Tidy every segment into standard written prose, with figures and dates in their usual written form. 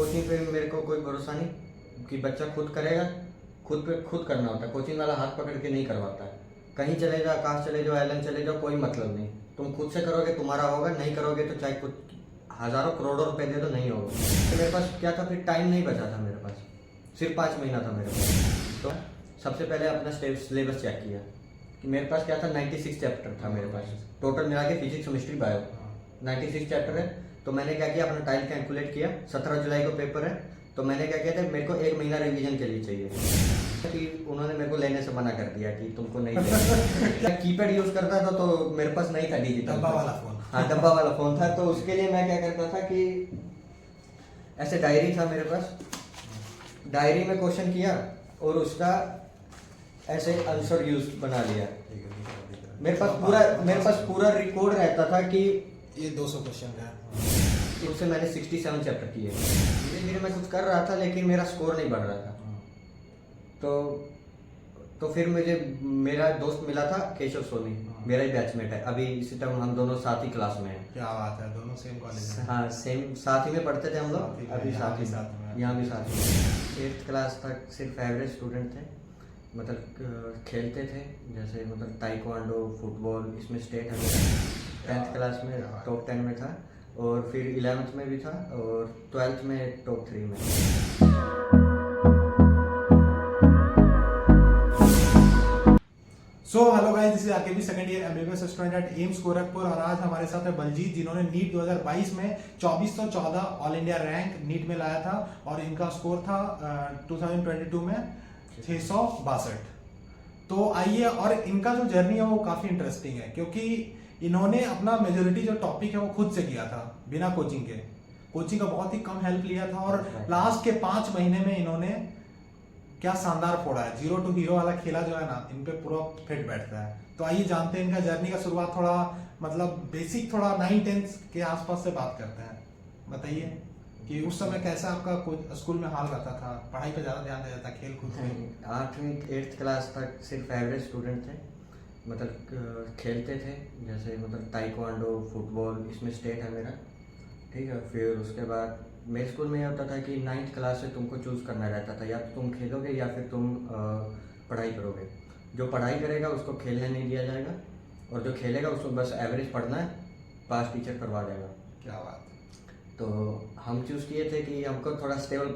Coaching पे मेरे को कोई भरोसा नहीं कि बच्चा खुद करेगा, खुद पे खुद करना होता है। कोचिंग वाला हाथ पकड़ के नहीं करवाता है। कहीं चले जाओ, आकाश चले जाओ, एलन चले जाओ, कोई मतलब नहीं। तुम खुद से करोगे तुम्हारा होगा, नहीं करोगे तो चाहे कुछ हज़ारों करोड़ों रुपए दे दो, नहीं होगा। तो मेरे पास क्या था, फिर टाइम नहीं बचा था मेरे पास, सिर्फ 5 महीना था मेरे पास। तो सबसे पहले अपना सिलेबस चेक किया कि मेरे पास क्या था, 96 चैप्टर था मेरे पास टोटल मिला के, फिजिक्स केमिस्ट्री बायो 96 चैप्टर है। तो मैंने क्या किया, अपना टाइम कैलकुलेट किया। 17 जुलाई को पेपर है, तो मैंने क्या किया था, मेरे को 1 महीना रिवीजन के लिए चाहिए कि उन्होंने मेरे को लेने से मना कर दिया कि तुमको नहीं चाहिए। कीपैड यूज़ करता था तो मेरे पास नहीं था डिजिटल, डब्बा वाला फोन। हाँ, डब्बा वाला फ़ोन था। तो उसके लिए मैं क्या करता था कि ऐसे डायरी था मेरे पास, डायरी में क्वेश्चन किया और उसका ऐसे आंसर यूज बना लिया। मेरे पास पूरा रिकॉर्ड रहता था कि ये 200 क्वेश्चन का है। उससे मैंने 67 चैप्टर किए। धीरे धीरे मैं कुछ कर रहा था लेकिन मेरा स्कोर नहीं बढ़ रहा था। तो फिर मुझे मेरा दोस्त मिला था, केशव सोनी, मेरा ही बैचमेट है। अभी इसी टाइम हम दोनों साथ ही क्लास में हैं। क्या बात है, दोनों सेम कॉलेज में? हाँ, सेम साथ ही में पढ़ते थे हम लोग, अभी यहाँ साथ ही में, यहाँ भी साथ ही। 8th क्लास तक सिर्फ एवरेज स्टूडेंट थे, मतलब खेलते थे जैसे मतलब ताइक्वांडो, फुटबॉल, इसमें स्टेट है। 10th क्लास में टॉप 10 में था, और फिर 11th में भी था, और 12th में टॉप 3 में। So hello guys, this is RKB second year MBBS student at AIIMS Gorakhpur, और आज हमारे साथ है बलजीत, जिन्होंने नीट 2022 में 2414 ऑल इंडिया रैंक नीट में लाया था, और इनका स्कोर था 2022 में 662। तो आइए, और इनका जो जर्नी है वो काफी इंटरेस्टिंग है, क्योंकि इन्होंने अपना मेजोरिटी जो टॉपिक है वो खुद से किया था, बिना कोचिंग के। कोचिंग का बहुत ही कम हेल्प लिया था, और लास्ट के 5 महीने में इन्होंने क्या शानदार फोड़ा है। 0 to हीरो वाला खेला जो है ना, इन पे पूरा फिट बैठता है। तो आइए जानते हैं इनका जर्नी का शुरुआत, थोड़ा मतलब बेसिक, थोड़ा 9-10 के आसपास से बात करते हैं। बताइए कि उस समय कैसा आपका स्कूल में हाल रहता था, पढ़ाई पे ज्यादा ध्यान दिया जाता, खेल कूद पे? 8वीं 8th क्लास तक सिर्फ एवरेज स्टूडेंट थे, मतलब खेलते थे जैसे मतलब ताइक्वांडो, फुटबॉल, इसमें स्टेट है मेरा, ठीक है। फिर उसके बाद मेरे स्कूल में यह होता था कि 9th क्लास से तुमको चूज़ करना रहता था, या तो तुम खेलोगे या फिर तुम पढ़ाई करोगे। जो पढ़ाई करेगा उसको खेलने नहीं दिया जाएगा, और जो खेलेगा उसको बस एवरेज पढ़ना है, पास टीचर करवा देगा। क्या बात। तो हम चूज़ किए थे कि हमको थोड़ा स्टेबल,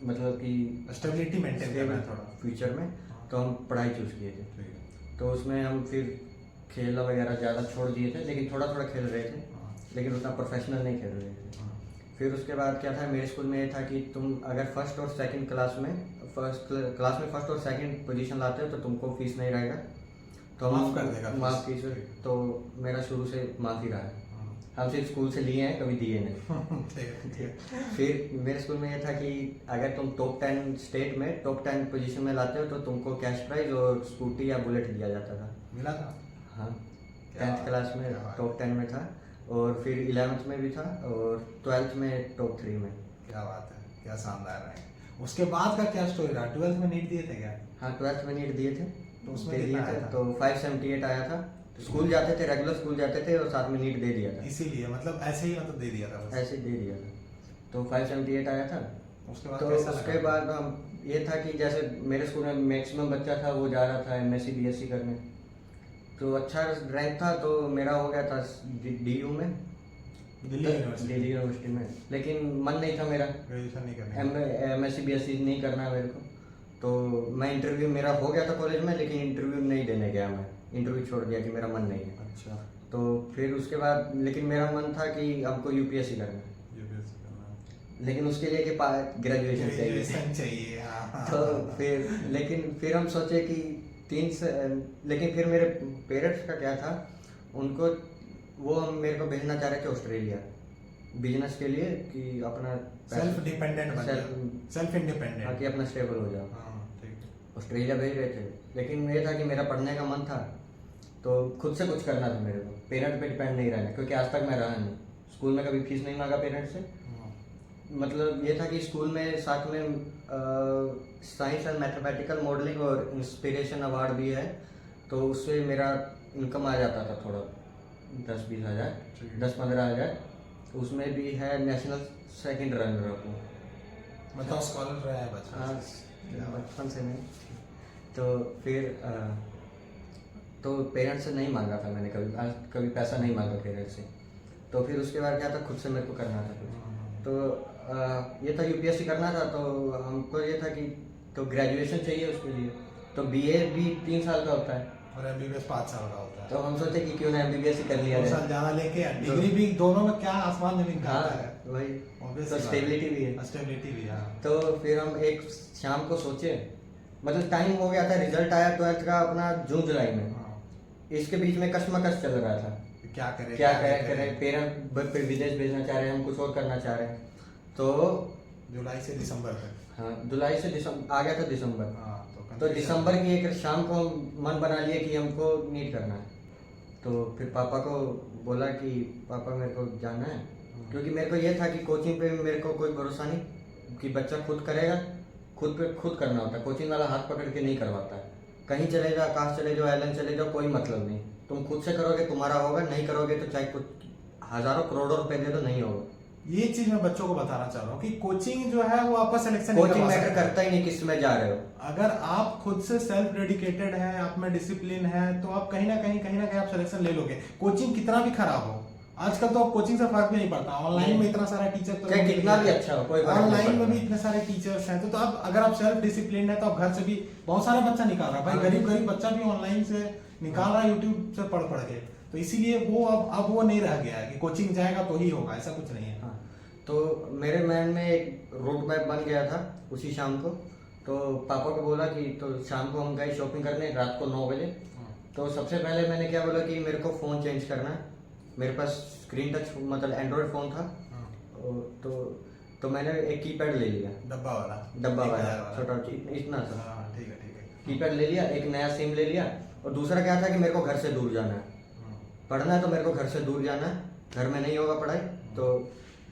मतलब कि स्टेबिलिटी मेंटेन करना है थोड़ा फ्यूचर में, तो हम पढ़ाई चूज़ किए थे। तो उसमें हम फिर खेल वगैरह ज़्यादा छोड़ दिए थे, लेकिन थोड़ा थोड़ा खेल रहे थे, लेकिन उतना प्रोफेशनल नहीं खेल रहे थे। फिर उसके बाद क्या था, मेरे स्कूल में ये था कि तुम अगर फर्स्ट और सेकंड क्लास में फर्स्ट और सेकंड पोजीशन लाते हो तो तुमको फीस नहीं रहेगा, तो माफ कर देगा, माफ फीस। तो मेरा शुरू से माफ ही रहा है, हम सिर्फ स्कूल से लिए हैं, कभी दिए नहीं। फिर मेरे स्कूल में ये था कि अगर तुम टॉप 10 स्टेट में टॉप 10 पोजीशन में लाते हो तो तुमको कैश प्राइज और स्कूटी या बुलेट दिया जाता था। मिला था? हाँ, 10th क्लास में टॉप 10 में था, और फिर 11th में भी था, और 12th में टॉप 3 में। क्या बात है, क्या शानदार है। उसके बाद का क्या स्टोरी रहा? 12th में नीट दिए थे क्या? हाँ, 12th में नीट दिए थे, तो उसमें दिए थे, तो 578 आया था। स्कूल जाते थे, रेगुलर स्कूल जाते थे, और साथ में नीट दे दिया था। इसीलिए मतलब ऐसे ही मतलब दे दिया था बस। ऐसे दे दिया था, तो 578 आया था। उसके बाद तो कैसा उसके लगा? बाद हम ये था कि जैसे मेरे स्कूल में मैक्सिमम बच्चा था वो जा रहा था एमएससी बीएससी करने, तो अच्छा रैंक था, तो मेरा हो गया था डीयू में, दिल्ली यूनिवर्सिटी में। लेकिन मन नहीं था मेरा ग्रेजुएशन नहीं करना, एमएससी बीएससी नहीं करना है मेरे को। तो मैं इंटरव्यू मेरा हो गया था कॉलेज में, लेकिन इंटरव्यू नहीं देने गया, मैं इंटरव्यू छोड़ दिया कि मेरा मन नहीं है। अच्छा। तो फिर उसके बाद लेकिन मेरा मन था कि हमको यूपीएससी करना है, लेकिन उसके लिए कि ग्रेजुएशन चाहिए। हाँ। तो फिर हम सोचे कि लेकिन फिर मेरे पेरेंट्स का क्या था, उनको वो हम मेरे को भेजना चाह रहे थे ऑस्ट्रेलिया बिजनेस के लिए, कि अपना सेल्फ इंडिपेंडेंट, कि अपना स्टेबल हो जाओ। ऑस्ट्रेलिया भेज रहे थे, लेकिन ये था कि मेरा पढ़ने का मन था, तो खुद से कुछ करना था मेरे को, पेरेंट पे डिपेंड नहीं रहना, क्योंकि आज तक मैं रहा नहीं। स्कूल में कभी फीस नहीं मांगा पेरेंट्स से। मतलब ये था कि स्कूल में साथ में साइंस एंड मैथमेटिकल मॉडलिंग और इंस्पिरेशन अवार्ड भी है, तो उससे मेरा इनकम आ जाता था थोड़ा, 10-20 हज़ार, 10-15 हज़ार। उसमें भी है नेशनल सेकंड रनर अप हूँ, मतलब स्कॉलर रहा है बचपन हाँ, से। बचपन से नहीं। तो फिर तो पेरेंट्स से नहीं मांगा था मैंने कभी, आज कभी पैसा नहीं मांगा पेरेंट्स से। तो फिर उसके बाद क्या था, खुद से मेरे को करना था कुछ। तो ये था यूपीएससी करना था, तो हमको ये था कि तो ग्रेजुएशन चाहिए उसके लिए, तो बीए भी 3 साल का होता है, और एमबीबीएस 5 साल का होता है। तो हम सोचे कि क्यों ना एमबीबीएस ही कर लिया 2 जाए। साल ज्यादा लेके डिग्री भी, दोनों में क्या आसमान जमीन का हाँ अंतर है। वही, Obvious तो सी बात स्टेबिलिटी भी है। स्टेबिलिटी भी, हाँ। तो फिर हम एक शाम को सोचे, मतलब टाइम हो गया था, रिजल्ट आया 12th का अपना जून जुलाई में, हाँ। इसके बीच में कशमकश चल रहा था, क्या करें क्या करें, पेरेंट्स विदेश भेजना चाह रहे हैं, हम कुछ और करना चाह रहे हैं। तो जुलाई से दिसंबर तक। हाँ, जुलाई से दिसंबर आ गया था, दिसंबर। हाँ, तो दिसंबर की एक शाम को मन बना लिए कि हमको नीट करना है। तो फिर पापा को बोला कि पापा मेरे को जाना है, क्योंकि मेरे को ये था कि कोचिंग पे मेरे को कोई भरोसा नहीं कि बच्चा खुद करेगा, खुद पे खुद करना होता है, कोचिंग वाला हाथ पकड़ के नहीं करवाता है। कहीं चले जाओ, आकाश चले जाओ, एलन चले जाओ, कोई मतलब नहीं, तुम खुद से करोगे तुम्हारा होगा, नहीं करोगे तो चाहे कुछ हजारों करोड़ों रुपए दे दो, नहीं होगा। ये चीज मैं बच्चों को बताना चाह रहा हूँ कि कोचिंग जो है वो आपका सिलेक्शन कोचिंग मैटर करता ही नहीं किस में जा रहे हो। अगर आप खुद से सेल्फ डेडिकेटेड है, आप में डिसिप्लिन है, तो आप कहीं ना कहीं आप सिलेक्शन ले लोगे। कोचिंग कितना भी खराब हो, आजकल तो आप कोचिंग से फर्क भी नहीं पड़ता, ऑनलाइन में इतना सारा टीचर, तो चाहे कितना भी अच्छा हो, कोई फर्क नहीं ऑनलाइन में पड़ता। भी इतने सारे टीचर्स हैं, तो आप अगर आप सेल्फ डिसिप्लिन है तो आप घर से भी बहुत सारा बच्चा निकाल रहा है भाई, गरीब बच्चा भी ऑनलाइन से निकाल रहा है, यूट्यूब से पढ़ के। तो इसीलिए वो अब वो नहीं रह गया है कि कोचिंग जाएगा तो ही होगा, ऐसा कुछ नहीं है। हाँ, तो मेरे माइंड में एक रोड मैप बन गया था उसी शाम को। तो पापा को बोला कि तो शाम को हम गए शॉपिंग करने, रात को 9 बजे। तो सबसे पहले मैंने क्या बोला कि मेरे को फ़ोन चेंज करना है, मेरे पास स्क्रीन टच मतलब एंड्रॉयड फ़ोन था। तो मैंने एक कीपैड ले लिया, डब्बा वाला छोटा इतना सा हाँ, ठीक है कीपैड ले लिया, एक नया सिम ले लिया। और दूसरा क्या था कि मेरे को घर से दूर जाना है, पढ़ना है तो मेरे को घर से दूर जाना है, घर में नहीं होगा पढ़ाई। तो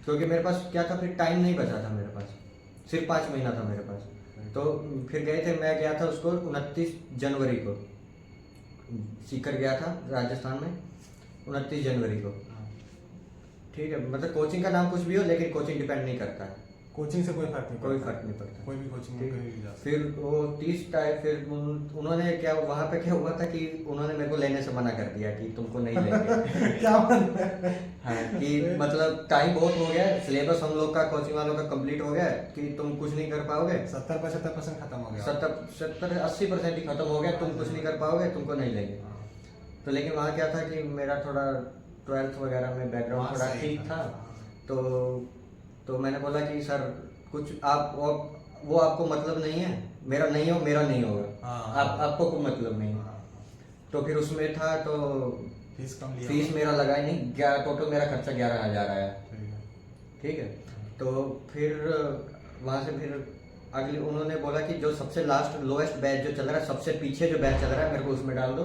क्योंकि मेरे पास क्या था, फिर टाइम नहीं बचा था मेरे पास, सिर्फ 5 महीना था मेरे पास। तो फिर गए थे, मैं गया था उसको 29 जनवरी को, सीकर गया था राजस्थान में 29 जनवरी को। ठीक है, मतलब कोचिंग का नाम कुछ भी हो, लेकिन कोचिंग डिपेंड नहीं करता है, कोचिंग से कोई फर्क नहीं पड़ता, कोई भी कोचिंग में कहीं भी जा सकते। फिर वो 30 टाइम, फिर उन्होंने क्या वहाँ पे क्या हुआ था कि उन्होंने मेरे को लेने से मना कर दिया कि तुमको नहीं लेंगे। क्या हाँ, कि मतलब टाइम बहुत हो गया है, सिलेबस हम लोग का कोचिंग वालों का कंप्लीट हो गया है कि तुम कुछ नहीं कर पाओगे, 70-75% खत्म हो गया, 70-80% ही खत्म हो गया, तुम कुछ नहीं कर पाओगे, तुमको नहीं लेंगे। तो लेकिन वहाँ क्या था कि मेरा थोड़ा 12th वगैरह में बैकग्राउंड थोड़ा ठीक था। तो मैंने बोला कि सर कुछ आप वो आपको मतलब नहीं है, मेरा नहीं होगा, आपको कोई मतलब नहीं है। तो फिर उसमें था, तो फीस कम लिया, फीस मेरा लगा ही नहीं, टोटल मेरा खर्चा 11,000 आया। ठीक है, तो फिर वहाँ से फिर अगले उन्होंने बोला कि जो सबसे लास्ट लोएस्ट बैच जो चल रहा है, सबसे पीछे जो बैच चल रहा है, मेरे को उसमें डाल दो,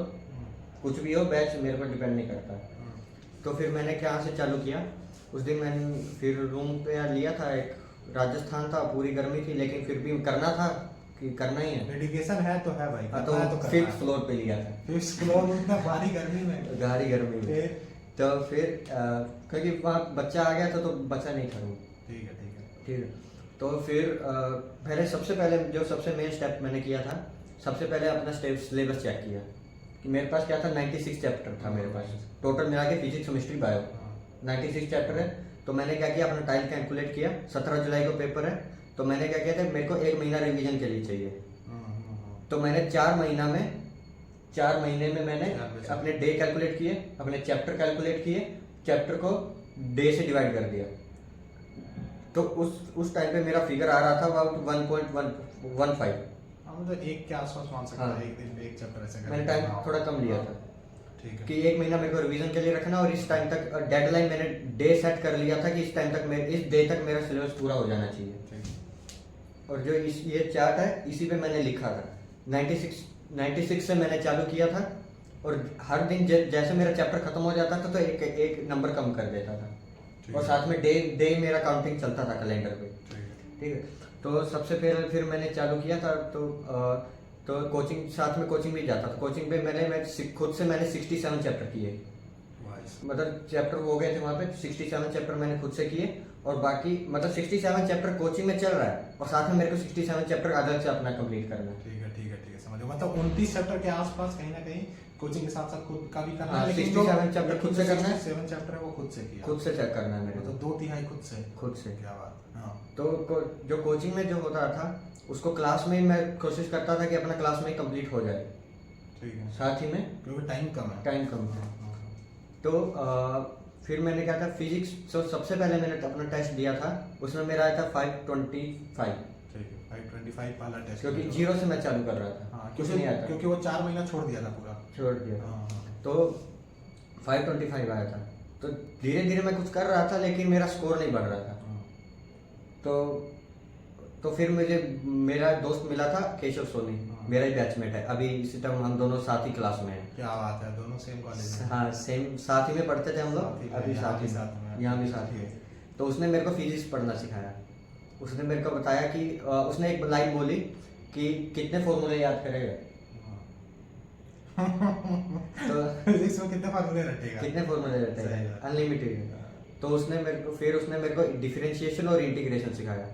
कुछ भी हो बैच मेरे पर डिपेंड नहीं करता। तो फिर मैंने क्या से चालू किया, उस दिन मैंने फिर रूम पे लिया था, एक राजस्थान था, पूरी गर्मी थी, लेकिन फिर भी करना था कि करना ही है, डेडिकेशन है तो है भाई। तो 5th फ्लोर पे लिया था, 5th फ्लोर में इतना भारी गर्मी में, तो फिर क्योंकि वहाँ बच्चा आ गया था तो बच्चा नहीं था। ठीक है, तो फिर पहले सबसे मेन स्टेप मैंने किया था, सबसे पहले अपना सिलेबस चेक किया कि मेरे पास क्या था, 96 चैप्टर था मेरे पास टोटल मिला के, फिजिक्स केमिस्ट्री बायो 96 चैप्टर है। तो मैंने क्या किया, अपना टाइम कैलकुलेट किया, 17 जुलाई को पेपर है, तो मैंने क्या किया था, मेरे को 1 महीना रिवीजन के लिए चाहिए। तो मैंने 4 महीने में मैंने अपने डे कैलकुलेट किए, अपने चैप्टर कैलकुलेट किए, चैप्टर को डे से डिवाइड कर दिया। तो उस टाइम पे मेरा फिगर आ रहा था अबाउट 1.15, मतलब 1 के आसपास मान सकते हैं, एक दिन पे एक चैप्टर ऐसे मैंने टाइम थोड़ा कम लिया था। ठीक है, कि 1 महीना मेरे को रिवीजन के लिए रखना, और इस टाइम तक डेडलाइन मैंने डे सेट कर लिया था कि इस टाइम तक इस डे तक मेरा सिलेबस पूरा हो जाना चाहिए। और जो ये चार्ट है, इसी पे मैंने लिखा था, 96 से मैंने चालू किया था, और हर दिन जैसे मेरा चैप्टर खत्म हो जाता था तो एक नंबर कम कर देता था, और साथ में डे मेरा काउंटिंग चलता था कैलेंडर पे। ठीक है, तो सबसे पहले फिर मैंने चालू किया था, तो कोचिंग, साथ में कोचिंग भी जाता था। कोचिंग पे मैं खुद से मैंने 67 चैप्टर किए, मतलब चैप्टर हो गए थे वहाँ पे, 67 चैप्टर मैंने खुद से किए, और बाकी मतलब 67 चैप्टर कोचिंग में चल रहा है और साथ में मेरे को 67 चैप्टर अलग से अपना कंप्लीट करना है। ठीक है ठीक है ठीक है, समझ गया। मतलब 29 चैप्टर के आसपास कहीं ना कहीं कोचिंग के साथ साथ खुद का भी करना हाँ, है, 67 चैप्टर खुद से करना है। 7 चैप्टर है वो खुद से किया, खुद से चेक करना है मेरे को। मतलब 2/3 खुद से। खुद से। क्या बात। हाँ तो जो कोचिंग में जो होता था उसको क्लास में ही मैं कोशिश करता था कि अपना क्लास में ही कंप्लीट हो जाए, ठीक है, साथ ही में क्योंकि टाइम कम है। टाइम कम था। हाँ, तो फिर मैंने क्या था फिजिक्स, तो सबसे पहले मैंने अपना टेस्ट दिया था, उसमें मेरा आया था 525, ठीक है, 525 पहला टेस्ट, क्योंकि जीरो से मैं चालू कर रहा था। हाँ, कुछ नहीं आता, क्योंकि वो 4 महीना छोड़ दिया था पूरा। छोड़ दिया। हाँ हाँ तो 525 आया था। तो धीरे धीरे मैं कुछ कर रहा था लेकिन मेरा स्कोर नहीं बढ़ रहा था। हाँ। तो फिर मुझे मेरा दोस्त मिला था केशव सोनी, हाँ। मेरा ही बैचमेट है, अभी इसी टाइम हम दोनों साथ ही क्लास में हैं। क्या बात है, दोनों सेम कॉलेज में। हाँ, सेम साथ ही में पढ़ते थे हम साथ ही लोग, में, अभी यहाँ साथ भी ही साथ में। में, यहाँ भी साथ ठीक ही। है। तो उसने मेरे को फिजिक्स पढ़ना सिखाया। उसने मेरे को बताया कि उसने एक लाइन बोली कि कितने फॉर्मूले याद करेगा। तो फिजिक्स में कितने फार्मूले रटेगा। कितने फॉर्मूले रहते सही हैं, बात। अनलिमिटेड। तो उसने मेरे को डिफरेंशिएशन और इंटीग्रेशन सिखाया।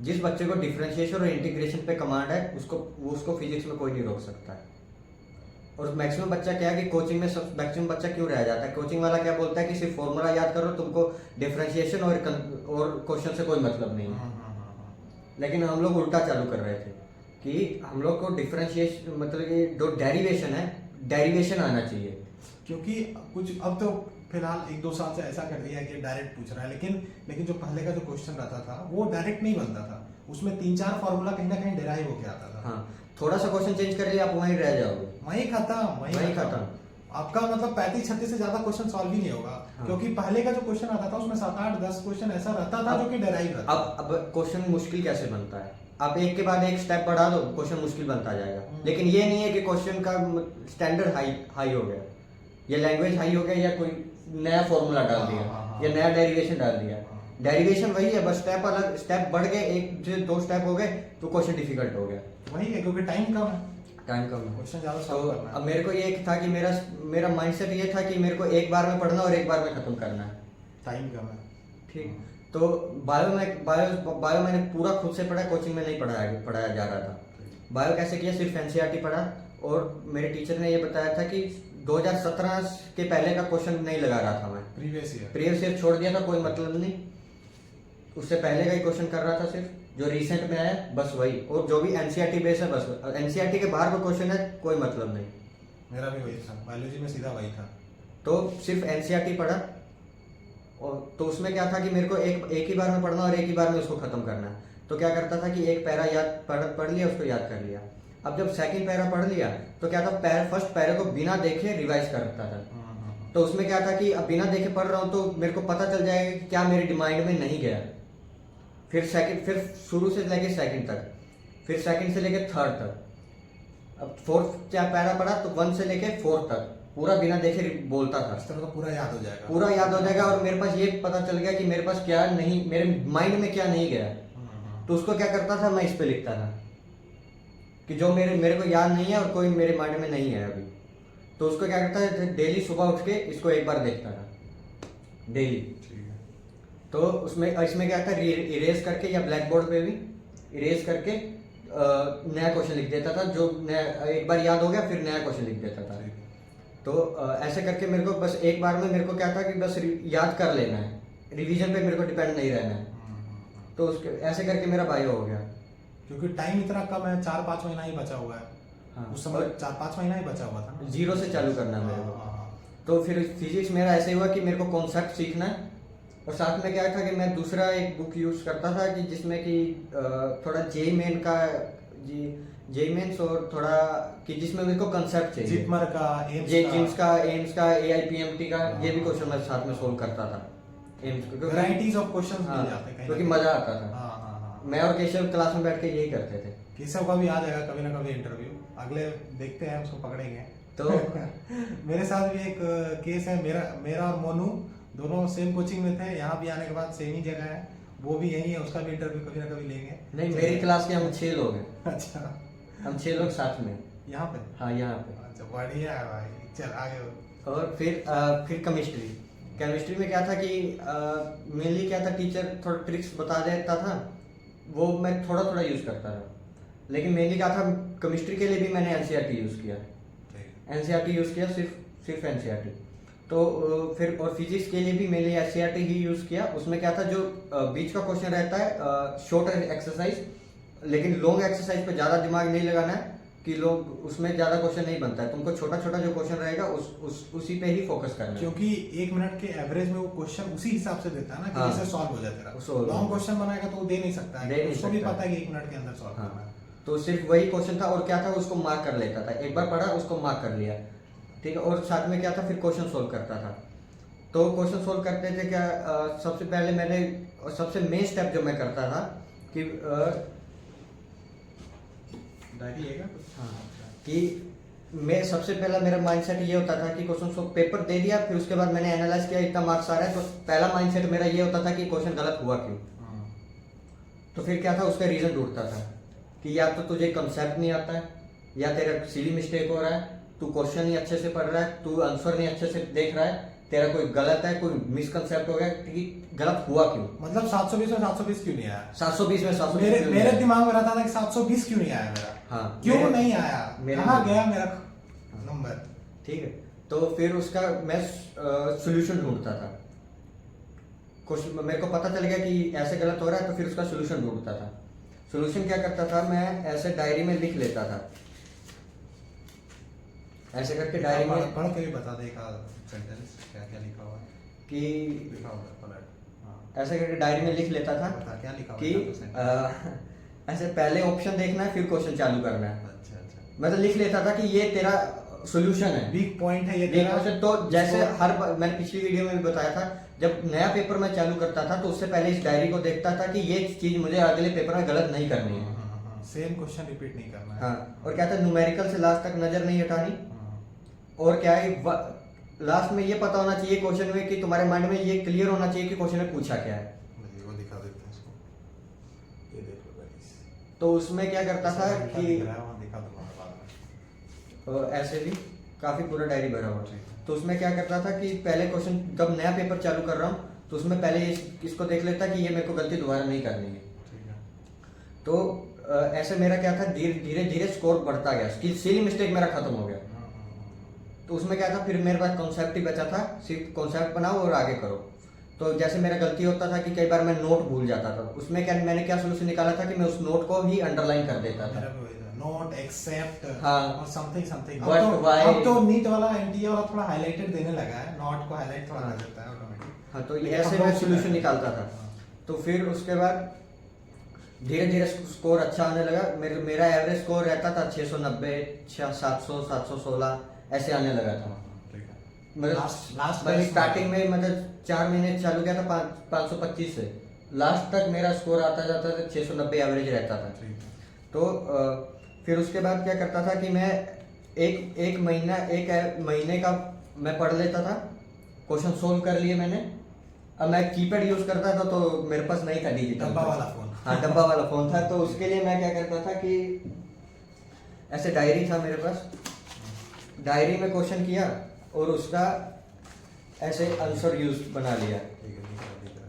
जिस बच्चे को डिफरेंशिएशन और इंटीग्रेशन पे कमांड है उसको फिजिक्स में कोई नहीं रोक सकता है। और मैक्सिमम बच्चा क्या है कि कोचिंग में सब मैक्सिमम बच्चा क्यों रह जाता है, कोचिंग वाला क्या बोलता है कि सिर्फ फॉर्मूला याद करो, तुमको डिफरेंशिएशन और क्वेश्चन से कोई मतलब नहीं है। लेकिन हम लोग उल्टा चालू कर रहे थे कि हम लोग को डिफरेंशिएशन मतलब कि जो डेरिवेशन है, डेरिवेशन आना चाहिए। क्योंकि कुछ अब तो फिलहाल 1-2 साल से ऐसा कर दिया है कि डायरेक्ट पूछ रहा है, लेकिन जो पहले का जो क्वेश्चन रहता था वो डायरेक्ट नहीं बनता था, उसमें 3-4 फार्मूला कहीं ना कहीं डेराइव होके आता था। हाँ, थोड़ा सा क्वेश्चन चेंज कर लिया आप वहीं रह जाओगे, वहीं खत्म। आपका मतलब 35-36 से ज्यादा क्वेश्चन सॉल्व ही नहीं होगा। हाँ। क्योंकि पहले का जो क्वेश्चन आता था उसमें 7-8-10 क्वेश्चन ऐसा रहता था जो कि डेराइव रहता था। अब क्वेश्चन मुश्किल कैसे बनता है, आप एक के बाद एक स्टेप बढ़ा दो क्वेश्चन मुश्किल बनता जाएगा। लेकिन ये नहीं है कि क्वेश्चन का स्टैंडर्ड हाई हो गया, या लैंग्वेज हाई हो गया, या कोई नया फॉर्मूला डाल दिया, हाँ। या नया डेरिवेशन डाल दिया। हाँ। डेरिवेशन वही है, बस स्टेप बढ़ गए, 1-2 स्टेप हो गए तो क्वेश्चन डिफिकल्ट हो गया। वही है, क्योंकि टाइम कम है, टाइम कम है। क्वेश्चन ज्यादा तो सॉल्व करना अब है। मेरे को ये था कि मेरा माइंडसेट ये था कि मेरे को एक बार में पढ़ना और एक बार में खत्म करना है। टाइम कम है। ठीक। तो बायो मैंने पूरा खुद से पढ़ा, कोचिंग में नहीं पढ़ाया जा रहा था। बायो कैसे किया, सिर्फ एनसीईआरटी पढ़ा। और मेरे टीचर ने ये बताया था कि 2017 के पहले का क्वेश्चन नहीं लगा रहा था मैं, प्रीवियस ईयर छोड़ दिया था, कोई मतलब नहीं। उससे पहले का ही क्वेश्चन कर रहा था, सिर्फ जो रिसेंट में आया बस वही, और जो भी एनसीईआरटी बेस है बस। एनसीईआरटी के बाहर का क्वेश्चन है कोई मतलब नहीं। मेरा भी वही था, बायोलॉजी में सीधा वही था। तो सिर्फ एनसीईआरटी पढ़ा, और तो उसमें क्या था कि मेरे को एक ही बार में पढ़ना और एक ही बार में उसको खत्म करना है। तो क्या करता था कि एक पैरा पढ़ लिया, उसको याद कर लिया। अब जब सेकंड पैरा पढ़ लिया तो क्या था, फर्स्ट पैरे को बिना देखे रिवाइज करता था। तो उसमें क्या था कि अब बिना देखे पढ़ रहा हूँ तो मेरे को पता चल जाएगा कि क्या मेरे माइंड में नहीं गया। फिर शुरू से लेके सेकंड तक, फिर सेकंड से लेके थर्ड तक, अब फोर्थ क्या पैरा पढ़ा तो 1 से लेके 4 तक पूरा बिना देखे बोलता था। इस तरह तो पूरा याद हो जाएगा। पूरा याद हो जाएगा, और मेरे पास ये पता चल गया कि मेरे पास क्या नहीं, मेरे माइंड में क्या नहीं गया। तो उसको क्या करता था, मैं इस पे लिखता था कि जो मेरे को याद नहीं है और कोई मेरे माइंड में नहीं है अभी। तो उसको क्या करता है, डेली सुबह उठ के इसको एक बार देखता था डेली। तो इसमें क्या था, इरेज करके या ब्लैक बोर्ड पे भी इरेज करके नया क्वेश्चन लिख देता था। जो एक बार याद हो गया फिर नया क्वेश्चन लिख देता था। तो ऐसे करके मेरे को बस एक बार में मेरे को क्या था कि बस याद कर लेना है, रिवीजन पे मेरे को डिपेंड नहीं रहना है। तो उसके ऐसे करके मेरा बायो हो गया। क्योंकि टाइम इतना कम है, 4-5 महीना ही बचा हुआ है। हाँ, उस समय 4-5 महीना ही बचा हुआ था ना। जीरो से चालू करना है मेरे को। हाँ। तो फिर फिजिक्स मेरा ऐसे हुआ कि मेरे को कॉन्सेप्ट सीखना है, और साथ में क्या था कि मैं दूसरा एक बुक यूज करता था कि जिसमें कि थोड़ा जेई मेंस और थोड़ा कि जिसमें मेरे को कंसेप्ट चाहिए, जिपमर का, जिम्स का, एम्स का, एआईपीएमटी का, ये भी क्वेश्चन मैं साथ में सोल्व करता था। एम्स को वैरायटीज ऑफ क्वेश्चंस मिल हाँ, जाते हैं क्योंकि मजा आता था। हाँ। मैं और केशव क्लास में बैठ के यही करते थे। केशव का भी आ जाएगा कभी ना कभी इंटरव्यू, अगले देखते हैं उसको पकड़ेंगे। तो मेरे साथ भी एक केस है, मेरा और मोनू दोनों सेम कोचिंग में थे, यहाँ भी आने के बाद सेम ही जगह है, वो भी यही है, उसका भी इंटरव्यू कभी ना कभी लेंगे। नहीं, मेरी क्लास के हम 6 लोग हैं। अच्छा, हम 6 लोग साथ में। यहाँ पे? हाँ, यहाँ पे। अच्छा, बढ़िया है भाई, चल आगे। और फिर केमिस्ट्री केमिस्ट्री में क्या था कि मेनली क्या था, टीचर थोड़ा ट्रिक्स बता देता था, वो मैं थोड़ा थोड़ा यूज़ करता था। लेकिन मेनली क्या था, केमिस्ट्री के लिए भी मैंने एनसीईआरटी यूज़ किया, एनसीईआरटी यूज़ किया, सिर्फ एनसीईआरटी। तो फिर और फिजिक्स के लिए भी मैंने एनसीईआरटी ही यूज़ किया। उसमें क्या था, जो बीच का क्वेश्चन रहता है शॉर्ट एक्सरसाइज, लेकिन लॉन्ग एक्सरसाइज पे ज़्यादा दिमाग नहीं लगाना है कि लोग उसमें ज़्यादा क्वेश्चन नहीं बनता है। तुमको छोटा छोटा जो क्वेश्चन रहेगा उसी पे ही फोकस करना है, क्योंकि 1 मिनट के एवरेज में वो क्वेश्चन उसी हिसाब से देता है ना कि हाँ, जिससे सॉल्व हो जाए तेरा। solve हो लॉन्ग जाए। क्वेश्चन बनाएगा तो वो दे नहीं सकता दे है, नहीं उसको भी सकता पता है कि 1 मिनट के अंदर सॉल्व करना है। हाँ, तो सिर्फ वही क्वेश्चन था। और क्या था, उसको मार्क कर लेता था, एक बार पढ़ा उसको मार्क कर लिया, ठीक है। और साथ में क्या था, फिर क्वेश्चन सोल्व करता था। तो क्वेश्चन सोल्व करते थे क्या, सबसे पहले मैंने, सबसे मेन स्टेप जो मैं करता था कि डायरी है क्या? हाँ, कि मैं सबसे पहला मेरा माइंडसेट ये होता था कि क्वेश्चन सोल्व पेपर दे दिया, फिर उसके बाद मैंने एनालाइज किया इतना मार्क्स आ रहा है, तो पहला माइंडसेट मेरा ये होता था कि क्वेश्चन गलत हुआ क्यों। तो फिर क्या था, उसका रीजन ढूंढता था कि या तो तुझे कंसेप्ट नहीं आता है, या तेरा सिली मिस्टेक हो रहा है, तू क्वेश्चन नहीं अच्छे से पढ़ रहा है, तू आंसर नहीं अच्छे से देख रहा है, तेरा कोई गलत है, कोई मिसकंसेप्ट हो गया कि गलत हुआ क्यों। मतलब 720 में 720 क्यों नहीं आया? 720 में 720 मेरे दिमाग में रहता था कि 720 क्यों नहीं आया मेरा, हाँ, क्यों नहीं आया, कहाँ गया मेरा नंबर। ठीक है। तो फिर उसका मैं सोल्यूशन ढूंढता था। क्वेश्चन मेरे को पता चल गया कि ऐसे गलत हो रहा है, तो फिर उसका सोल्यूशन ढूंढता था। सोल्यूशन क्या करता था, मैं ऐसे डायरी में लिख लेता था, ऐसे करके डायरी में पढ़ के भी बता दे का सेंटेंस क्या क्या लिखा हुआ है कि लिखा हुआ है पलट। हाँ, ऐसे करके डायरी में लिख लेता था बता क्या लिखा हुआ कि है तो sentence? ऐसे पहले ऑप्शन देखना है, फिर क्वेश्चन चालू करना है। अच्छा अच्छा, मैं तो लिख लेता था कि ये तेरा सोल्यूशन है, वीक पॉइंट है ये वीक तेरा। क्वेश्चन। तो जैसे इसको- हर बार मैंने पिछली वीडियो में भी बताया था, जब नया पेपर मैं चालू करता था तो उससे पहले इस डायरी को देखता था कि ये चीज मुझे अगले पेपर में गलत नहीं करनी है। सेम क्वेश्चन रिपीट नहीं करना है। हाँ, और क्या था, न्यूमेरिकल से लास्ट तक नजर नहीं हटानी। हाँ, और क्या है, लास्ट में ये पता होना चाहिए क्वेश्चन में, कि तुम्हारे माइंड में ये क्लियर होना चाहिए कि क्वेश्चन में पूछा क्या है। वो दिखा देते हैं इसको, ये देख लो गाइस। तो उसमें क्या करता था कि दिखा दूंगा बाद में। ऐसे भी काफी पूरा डायरी भरा हुआ ठीक है। तो उसमें क्या करता था कि पहले क्वेश्चन जब नया पेपर चालू कर रहा हूँ तो उसमें पहले इसको देख लेता कि ये मेरे को गलती दोबारा नहीं करनी है। ठीक है। तो ऐसे मेरा क्या था, धीरे धीरे स्कोर बढ़ता गया, सिली मिस्टेक मेरा खत्म हो गया। तो उसमें क्या था, फिर मेरे पास कॉन्सेप्ट ही बचा था, सिर्फ कॉन्सेप्ट बनाओ और आगे करो। तो जैसे मेरा गलती होता था कि कई बार मैं नोट भूल जाता था, उसमें क्या मैंने क्या सोल्यूशन निकाला था कि मैं उस नोट को ही अंडरलाइन कर देता था। नोट एक्सेप्ट हाँ, और समथिंग समथिंग। But why? अब तो नीट वाला एनटीए वाला थोड़ा हाइलाइटेड देने लगा है, नोट को हाईलाइट थोड़ा कर देता है ऑटोमेटिक। हाँ, तो ऐसे मैं सोल्यूशन निकालता था। तो फिर उसके बाद धीरे धीरे स्कोर अच्छा आने लगा। मेरा एवरेज स्कोर रहता था 690, 700, 716 ऐसे आने लगा था। मतलब स्टार्टिंग में मतलब 4 महीने चालू किया था 525 से, लास्ट तक मेरा स्कोर आता जाता था 690 एवरेज रहता था। तो फिर उसके बाद क्या करता था कि मैं एक महीने का मैं पढ़ लेता था, क्वेश्चन सोल्व कर लिए मैंने। अब मैं कीपैड यूज करता था, तो मेरे पास नहीं था डिजिटल, डब्बा वाला फोन। हाँ, डब्बा वाला फोन था। तो उसके लिए मैं क्या करता था कि ऐसे डायरी था मेरे पास, डायरी में क्वेश्चन किया और उसका ऐसे आंसर यूज बना लिया।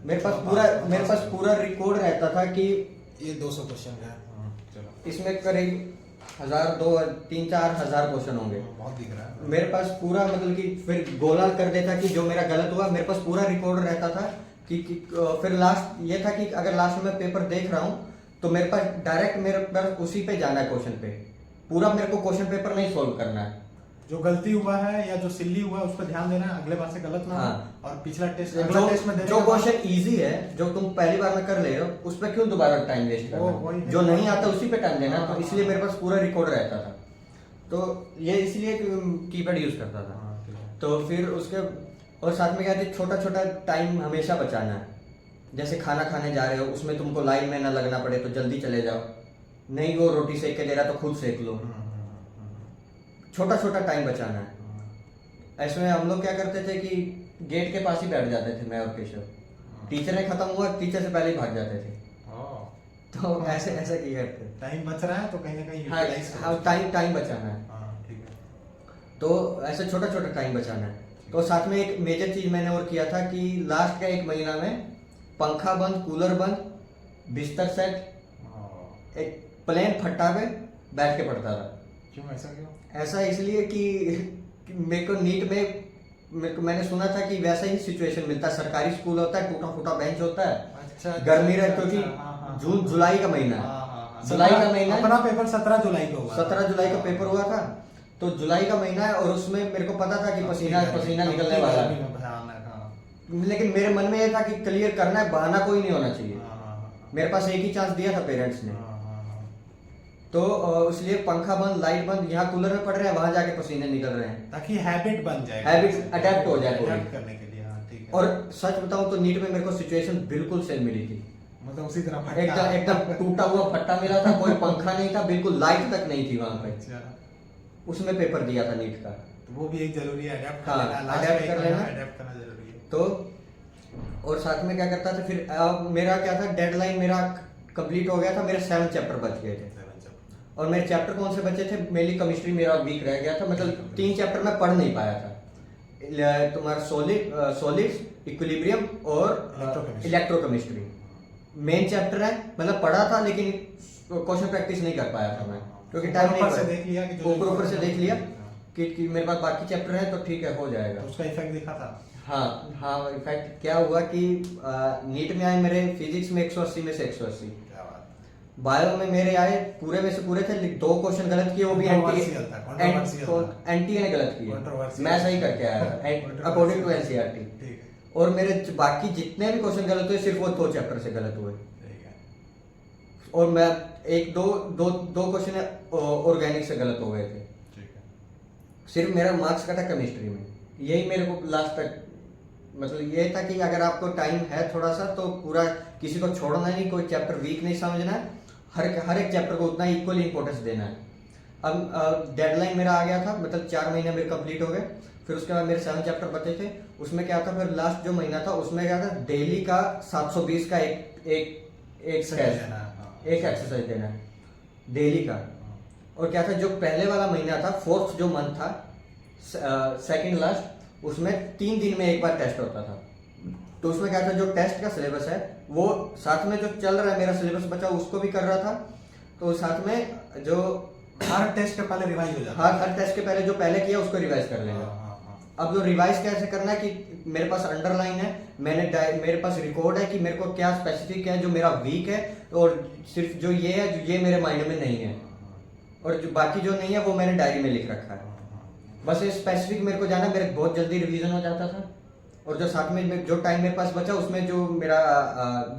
मेरे पास पूरा रिकॉर्ड रहता था कि ये 200 क्वेश्चन है। चलो, इसमें करीब 1000, 2, 3, 4 हजार क्वेश्चन होंगे। बहुत दिख रहा है। मेरे पास पूरा मतलब कि फिर गोला कर देता कि जो मेरा गलत हुआ, मेरे पास पूरा रिकॉर्ड रहता था कि फिर लास्ट ये था कि अगर लास्ट में पेपर देख रहा हूँ तो मेरे पास डायरेक्ट मेरे पास उसी पे जाना है, क्वेश्चन पे। पूरा मेरे को क्वेश्चन पेपर नहीं सोल्व करना है। जो गलती हुआ है या जो सिल्ली हुआ है उस पर ध्यान देना है, अगले बार से गलत ना हो। हाँ। और पिछला टेस्ट में जो क्वेश्चन इजी है, जो तुम पहली बार में कर ले रहे हो, उस पर क्यों दोबारा टाइम वेस्ट करना, जो नहीं आता उसी पे टाइम देना। तो इसलिए मेरे पास पूरा रिकॉर्ड रहता था। तो ये इसलिए कीपैड यूज करता था। तो फिर उसके और साथ में क्या है, छोटा छोटा टाइम हमेशा बचाना है। जैसे खाना खाने जा रहे हो, उसमें तुमको लाइन में ना लगना पड़े तो जल्दी चले जाओ, नहीं वो रोटी सेक के दे रहा तो खुद सेक लो। छोटा छोटा टाइम बचाना है। ऐसे में हम लोग क्या करते थे कि गेट के पास ही बैठ जाते थे, मैं और केशव। टीचर ने खत्म हुआ, टीचर से पहले ही भाग जाते थे। तो ऐसे ऐसा किया करते थे। टाइम बच रहा है तो कहीं ना कहीं हाँ, यूटिलाइज करो। हाँ, टाइम बचाना है। हाँ, ठीक है। तो ऐसे छोटा छोटा टाइम बचाना है। तो साथ में एक मेजर चीज मैंने और किया था कि लास्ट का 1 महीना में पंखा बंद, कूलर बंद, बिस्तर सेट, एक प्लेन फट्टा पे बैठ के पढ़ता था। क्यों, ऐसा क्यों? ऐसा इसलिए कि मेरे को नीट में मैंने सुना था कि वैसा ही सिचुएशन मिलता है। सरकारी स्कूल होता है, टूटा फूटा बेंच होता है, अच्छा, गर्मी रहे अच्छा, क्योंकि हाँ, हाँ, जून जुलाई का महीना है, हाँ, जुलाई का महीना है। अपना पेपर 17 जुलाई को हुआ 17 जुलाई का पेपर हुआ था, तो जुलाई का महीना है और उसमें मेरे को पता था कि पसीना पसीना निकलने वाला है। लेकिन मेरे मन में ये था कि क्लियर करना है, बहाना कोई नहीं होना चाहिए। मेरे पास एक ही चांस दिया था पेरेंट्स ने, तो इसलिए पंखा बंद, लाइट बंद, यहाँ कूलर में पड़ रहे हैं, वहां जाके पसीने निकल रहे हैं, ताकि हैबिट बन जाए, हैबिट अडेप्ट हो जाए पूरी। अडेप्ट करने के लिए। हाँ, ठीक है। और सच बताऊं तो नीट में मेरे को सिचुएशन बिल्कुल सेम मिली थी, मतलब उसी तरह फटका। एकदम एकदम टूटा हुआ फट्टा मिला था, कोई पंखा नहीं था, बिल्कुल लाइट तक नहीं थी वहां पे। अच्छा, उसमें पेपर दिया था नीट का। तो वो भी एक जरूरी है, अडेप्ट कर हाँ, लेना, लास्ट adapt में कर एक लेना। महीना अडेप्ट करना जरूरी है। तो और साथ में क्या करता था फिर, मेरा क्या था, डेडलाइन मेरा कंप्लीट हो गया था, मेरे 7 चैप्टर बच गए थे। और मेरे चैप्टर कौन से बचे थे, मेनली केमिस्ट्री मेरा वीक रह गया था, मतलब 3 चैप्टर मैं पढ़ नहीं पाया था, तुम्हारा सॉलिड्स, इक्विलिब्रियम और इलेक्ट्रोकेमिस्ट्री मेन चैप्टर है। मतलब पढ़ा था लेकिन क्वेश्चन प्रैक्टिस नहीं कर पाया था मैं, क्योंकि टाइम नहीं से देख लिया कि ऊपर से देख लिया कि मेरे पास बाकी चैप्टर है तो ठीक है, हो जाएगा। तो उसका इफेक्ट दिखा था। हाँ हाँ, इफेक्ट क्या हुआ कि नीट में आए मेरे फिजिक्स में 180 में से 180, क्या बात। बायो में मेरे आए पूरे में से पूरे थे, 2 क्वेश्चन गलत किए, वो भी एनटीए ने गलत किए, मैं सही करके आया अकॉर्डिंग टू एनसीईआरटी। ठीक है, और मेरे बाकी जितने भी क्वेश्चन गलत हुए सिर्फ वो 2 चैप्टर से गलत हुए। ठीक है। और मैं दो क्वेश्चन ऑर्गेनिक से गलत हो गए थे। ठीक है। सिर्फ मेरा मार्क्स का था केमिस्ट्री में, यही मेरे को लास्ट तक मतलब ये था कि अगर आपको टाइम है थोड़ा सा तो पूरा किसी को छोड़ना नहीं, कोई चैप्टर वीक नहीं समझना है, हर एक चैप्टर को उतना इक्वली इंपॉर्टेंस देना है। अब डेडलाइन मेरा आ गया था, मतलब 4 महीने मेरे कंप्लीट हो गए। फिर उसके बाद मेरे 7 चैप्टर बचे थे। उसमें क्या था, फिर लास्ट जो महीना था उसमें क्या था, डेली का 720 का एक एक्सरसाइज देना है डेली का। और क्या था, जो पहले वाला महीना था, 4th जो मंथ था, सेकंड लास्ट, उसमें 3 दिन में एक बार टेस्ट होता था। तो उसमें क्या था, जो टेस्ट का सिलेबस है वो साथ में जो चल रहा है मेरा सिलेबस बचा उसको भी कर रहा था। तो साथ में जो हर टेस्ट के पहले रिवाइज हो जाता है। हर टेस्ट के पहले जो पहले किया उसको रिवाइज कर लेंगे। अब जो रिवाइज कैसे करना है कि मेरे पास अंडरलाइन है, मेरे पास रिकॉर्ड है कि मेरे को क्या स्पेसिफिक है जो मेरा वीक है, और सिर्फ जो ये है जो ये मेरे माइंड में नहीं है, और जो बाकी जो नहीं है वो मैंने डायरी में लिख रखा है। बस ये स्पेसिफिक मेरे को जाना, मेरे बहुत जल्दी रिवीजन हो जाता था। और जो साथ में जो टाइम मेरे पास बचा उसमें जो मेरा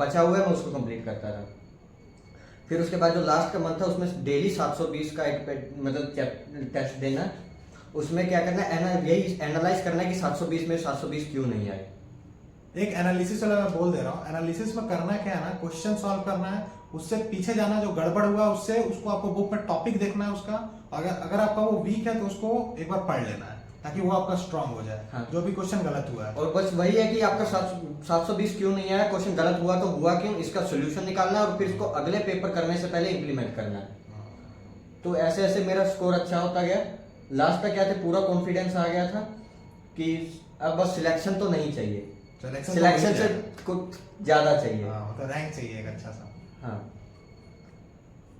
बचा हुआ है मैं उसको कंप्लीट करता था। फिर उसके बाद जो लास्ट का मंथ था उसमें डेली 720 का एक मतलब टेस्ट देना। उसमें क्या करना है, यही एनालाइज करना है कि 720 में 720 क्यों नहीं आए। एक एनालिसिस वाला मैं बोल दे रहा हूँ। एनालिसिस में करना क्या है ना, क्वेश्चन सॉल्व करना है, उससे पीछे जाना, जो गड़बड़ हुआ उससे उसको आपको बुक में टॉपिक देखना है उसका। अगर आपका वो वीक है तो उसको एक बार पढ़ लेना है ताकि वो आपका स्ट्रांग हो जाए। हाँ। जो भी क्वेश्चन गलत हुआ है, और बस वही है कि आपका 720 क्यों नहीं आया, क्वेश्चन गलत हुआ तो हुआ क्यों, इसका सोल्यूशन निकालना है और फिर इसको अगले पेपर करने से पहले इंप्लीमेंट करना है। तो ऐसे ऐसे मेरा स्कोर अच्छा होता गया। लास्ट तक क्या थे, पूरा कॉन्फिडेंस आ गया था कि अब बस सिलेक्शन तो नहीं चाहिए, सिलेक्शन से कुछ ज्यादा चाहिए। तो रैंक चाहिए एक अच्छा सा। हाँ।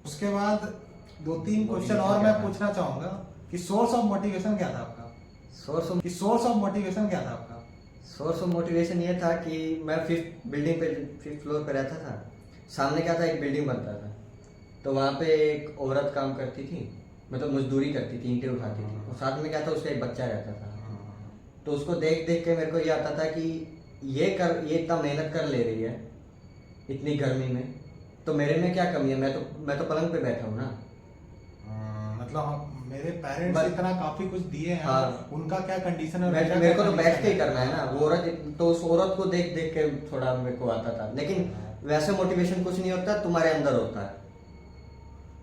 उसके बाद 2-3 क्वेश्चन और मैं पूछना चाहूंगा कि सोर्स ऑफ मोटिवेशन क्या था आपका? सोर्स ऑफ मोटिवेशन क्या था आपका? सोर्स ऑफ मोटिवेशन ये था कि मैं 5th फ्लोर पे रहता था। सामने क्या था, एक बिल्डिंग बनता था, तो वहाँ पे एक औरत काम करती थी, मतलब मजदूरी करती थी, ईंटें उठाती थी। और साथ में क्या था, उसका एक बच्चा रहता था। तो उसको देख देख के मेरे को ये आता था कि ये इतना मेहनत कर ले रही है इतनी गर्मी में, तो मेरे में क्या कमी है, मैं तो पलंग पे बैठा हूँ ना। मतलब मेरे पेरेंट्स इतना काफी कुछ दिए हैं। हाँ। उनका क्या कंडीशन है, मेरे को तो बैठ के ही करना है ना। वो औरत, तो उस औरत को देख देख के थोड़ा मेरे को आता था। लेकिन वैसे मोटिवेशन कुछ नहीं होता, तुम्हारे अंदर होता है।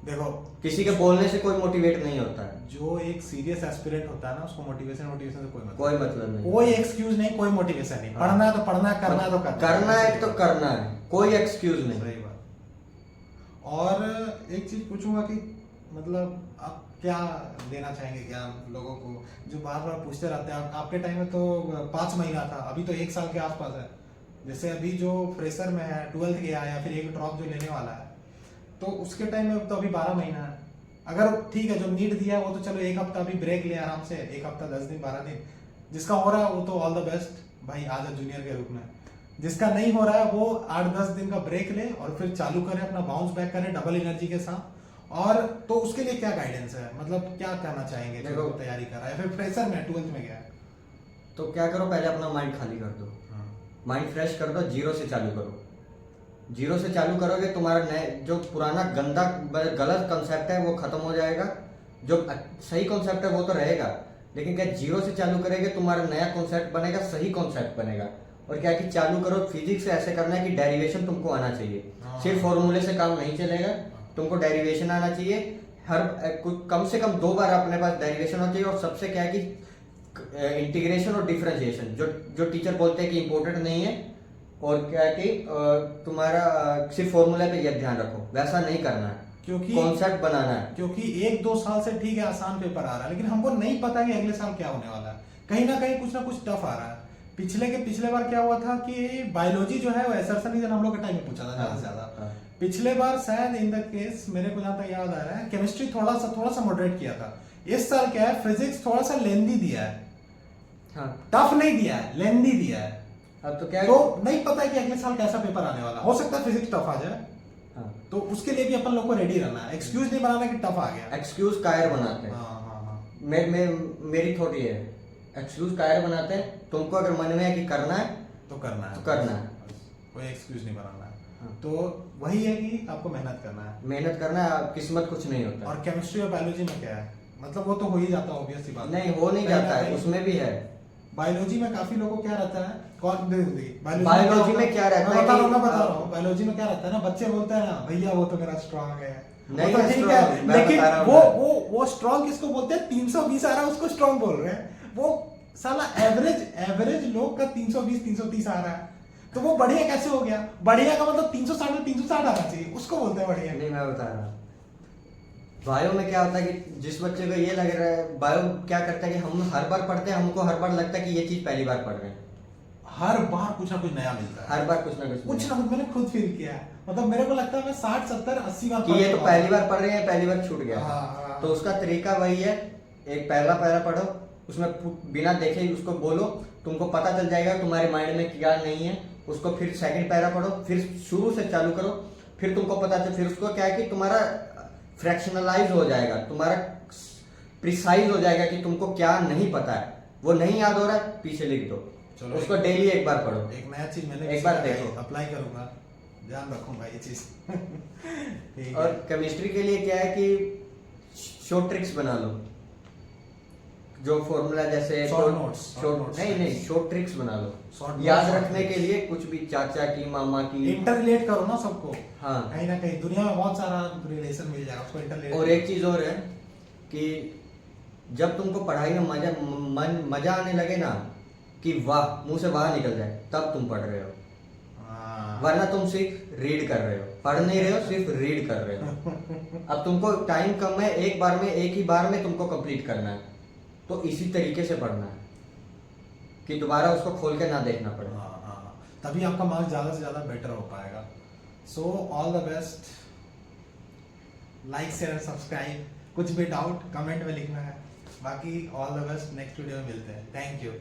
देखो, किसी के बोलने से कोई मोटिवेट नहीं होता है। जो एक सीरियस एस्पिरेंट होता है ना, उसको मोटिवेशन से कोई मतलब नहीं, कोई एक्सक्यूज नहीं, कोई मोटिवेशन नहीं। पढ़ना है तो पढ़ना, करना है तो करना है तो करना है, कोई एक्सक्यूज नहीं। सही बात। और एक चीज पूछूंगा कि मतलब आप क्या देना चाहेंगे ज्ञान लोगों को जो बार बार पूछते रहते हैं? आपके टाइम में तो 5 महीना था, अभी तो 1 साल के आसपास है। जैसे अभी जो फ्रेशर में है, 12th गया या फिर एक ड्रॉप जो लेने वाला है, तो उसके टाइम में तो अभी 12 महीना है। अगर ठीक है, जो नीट दिया है वो तो चलो 1 हफ्ता अभी ब्रेक ले आराम से, 1 हफ्ता 10 दिन 12 दिन, जिसका हो रहा है वो तो ऑल द बेस्ट भाई, आज जूनियर के रूप में। जिसका नहीं हो रहा है वो 8-10 दिन का ब्रेक ले और फिर चालू करे, अपना बाउंस बैक करे डबल एनर्जी के साथ। और तो उसके लिए क्या गाइडेंस है, मतलब क्या करना चाहेंगे जो देखो, तैयारी कर रहा है, फिर फ्रेशर में 12th में गया है? तो क्या करो, पहले अपना माइंड खाली कर दो, माइंड फ्रेश कर दो, जीरो से चालू करो। जीरो से चालू करोगे, तुम्हारा नए जो पुराना गंदा गलत कंसेप्ट है वो खत्म हो जाएगा, जो सही कॉन्सेप्ट है वो तो रहेगा, लेकिन क्या जीरो से चालू करेंगे तुम्हारा नया कॉन्सेप्ट बनेगा, सही कॉन्सेप्ट बनेगा। और क्या कि चालू करो, फिजिक्स से ऐसे करना है कि डेरिवेशन तुमको आना चाहिए, सिर्फ फॉर्मूले से काम नहीं चलेगा, तुमको डेरिवेशन आना चाहिए। हर कम से कम 2 बार अपने पास डेरिवेशन होना चाहिए। और सबसे क्या है कि इंटीग्रेशन और डिफरेंशिएशन जो टीचर बोलते हैं कि इंपॉर्टेंट नहीं है, और क्या है कि तुम्हारा सिर्फ फॉर्मूले पे ये ध्यान रखो, वैसा नहीं करना है, क्योंकि कॉन्सेप्ट बनाना है। क्योंकि 1-2 साल से ठीक है आसान पेपर आ रहा है, लेकिन हमको नहीं पता कि अगले साल क्या होने वाला है। कहीं ना कुछ टफ आ रहा है। पिछले बार क्या हुआ था कि बायोलॉजी जो है वो एसर्सन हम लोग के टाइम में पूछा था ज्यादा से ज्यादा। पिछले बार शायद इन द केस मेरे को जहां तक याद आ रहा है, केमिस्ट्री थोड़ा सा मॉडरेट किया था। इस साल क्या है, फिजिक्स थोड़ा सा लेंदी दिया है, टफ नहीं दिया है, लेंदी दिया है। अब तो क्या है, तो नहीं पता है कि अगले साल कैसा पेपर आने वाला, हो सकता है फिजिक्स टफ आ जाए। तो उसके लिए भी अपन लोग को रेडी रहना है, एक्सक्यूज नहीं बनाना कि टफ आ गया। एक्सक्यूज कायर बनाते हैं। मेरी थॉट ये है, एक्सक्यूज कायर बनाते हैं। तुमको अगर मन में है कि करना है तो करना है, कोई एक्सक्यूज नहीं बनाना है। तो वही है कि आपको मेहनत करना है, किस्मत कुछ नहीं होता। और केमिस्ट्री और बायोलॉजी में क्या है, मतलब वो तो हो ही जाता है, ऑब्वियस सी बात नहीं, हो नहीं जाता है, उसमें भी है। बायोलॉजी में काफी लोगों को क्या रहता है, बायोलॉजी में क्या रहता है, मैं बता रहा हूँ बायोलॉजी में क्या रहता है ना, बच्चे बोलते हैं ना भैया वो तो मेरा स्ट्रांग है, नहीं तो है ठीक strong, है, मैं लेकिन बता रहा हूँ वो स्ट्रांग किसको बोलते हैं? 320 आ रहा है उसको स्ट्रांग बोल रहे हैं। वो साला एवरेज लोग का 320-330 आ रहा है, तो वो बढ़िया कैसे हो गया? बढ़िया का मतलब 360 में 360 आना चाहिए, उसको बोलते हैं बढ़िया। नहीं, मैं बता रहा हूँ बायो में क्या होता है कि जिस बच्चे को ये लग रहा है, बायो क्या करता है कि हम हर बार पढ़ते हैं, हमको हर बार लगता है कि ये चीज पहली बार पढ़ रहे हैं, हर बार कुछ ना कुछ नया मिलता है, हर बार कुछ ना कुछ मैंने खुद फील किया है। मतलब मेरे को लगता है मैं 60-70-80 बार कि ये तो पहली बार पढ़ रहे हैं, पहली बार छूट गया। हाँ। तो उसका तरीका वही है, एक पहला पैरा पढ़ो, उसमें बिना देखे ही उसको बोलो, तुमको पता चल जाएगा तुम्हारे माइंड में क्या नहीं है। उसको फिर सेकंड पैरा पढ़ो, फिर शुरू से चालू करो, फिर तुमको पता चल, फिर उसको क्या है कि तुम्हारा फ्रैक्शनलाइज हो जाएगा, तुम्हारा प्रिसाइज हो जाएगा कि तुमको क्या नहीं पता है, वो नहीं याद हो रहा है, पीछे लिख दो, उसको डेली एक बार पढ़ो। एक नया चीज मैंने एक बार देखो, अप्लाई करूंगा, ध्यान रखूंगा ये चीज। और केमिस्ट्री के लिए क्या है कि शॉर्ट ट्रिक्स बना लो, जो फॉर्मूला जैसे शॉर्ट ट्रिक्स बना लो, याद रखने के लिए कुछ भी, चाचा की, मामा की, इंटरलेट करो ना सबको। हाँ, कहीं ना कहीं दुनिया में बहुत सारा रिलेशन मिल जाएगा, उसको इंटरलेट। और एक चीज और है कि जब तुमको पढ़ाई में मजा आने लगे ना, कि वाह, मुंह से वाह निकल जाए, तब तुम पढ़ रहे हो। वरना तुम सिर्फ रीड कर रहे हो, पढ़ नहीं रहे हो, सिर्फ रीड कर रहे हो। अब तुमको टाइम कम है, एक ही बार में तुमको कंप्लीट करना है, तो इसी तरीके से पढ़ना है कि दोबारा उसको खोल के ना देखना पड़े। तभी आपका मार्क्स ज्यादा से ज्यादा बेटर हो पाएगा। So all the best, like share subscribe, कुछ भी डाउट कमेंट में लिखना है। बाकी all the best, next video में मिलते हैं। Thank you.